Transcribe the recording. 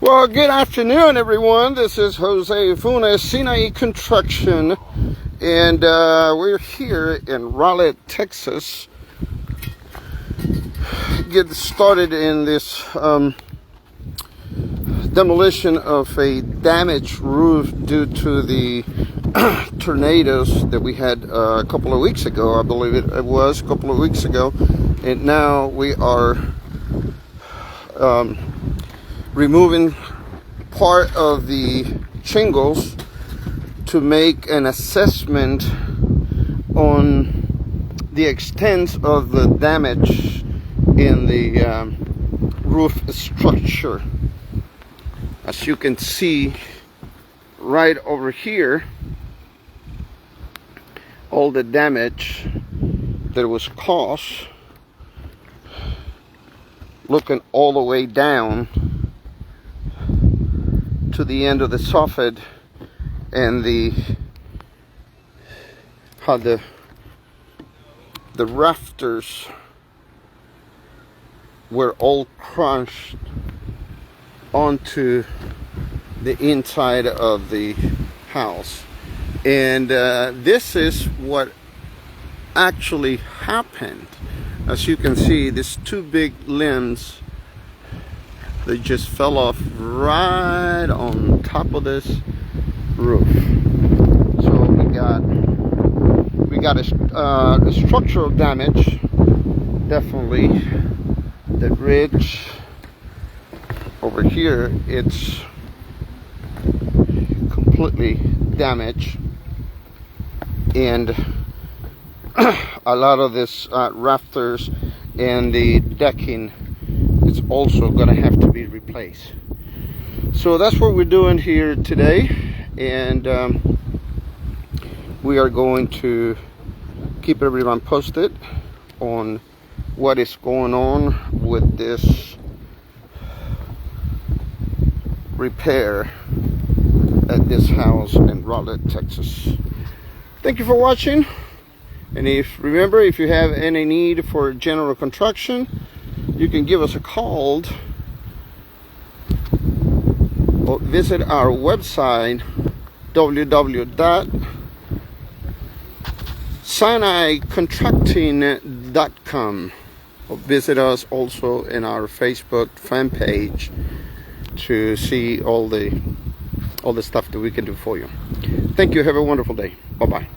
Well, good afternoon, everyone. This is Jose Funes, Sinai Construction, and we're here in Raleigh, Texas. Get started in this demolition of a damaged roof due to the tornadoes that we had a couple of weeks ago. I believe it was a couple of weeks ago, and now we are removing part of the shingles to make an assessment on the extent of the damage in the roof structure. As you can see right over here, all the damage that was caused, looking all the way down to the end of the soffit, and how the rafters were all crunched onto the inside of the house. And this is what actually happened. As you can see, these two big limbs, they just fell off right on top of this roof. So we got a structural damage. Definitely the ridge over here, it's completely damaged, and a lot of this rafters and the decking is also gonna have to be replaced. So that's what we're doing here today, and we are going to keep everyone posted on what is going on with this repair at this house in Raleigh, Texas. Thank you for watching, and remember, if you have any need for general construction, you can give us a call or visit our website www.sinaiconstructing.com, or visit us also in our Facebook fan page to see all the stuff that we can do for you. Thank you. Have a wonderful day. Bye bye.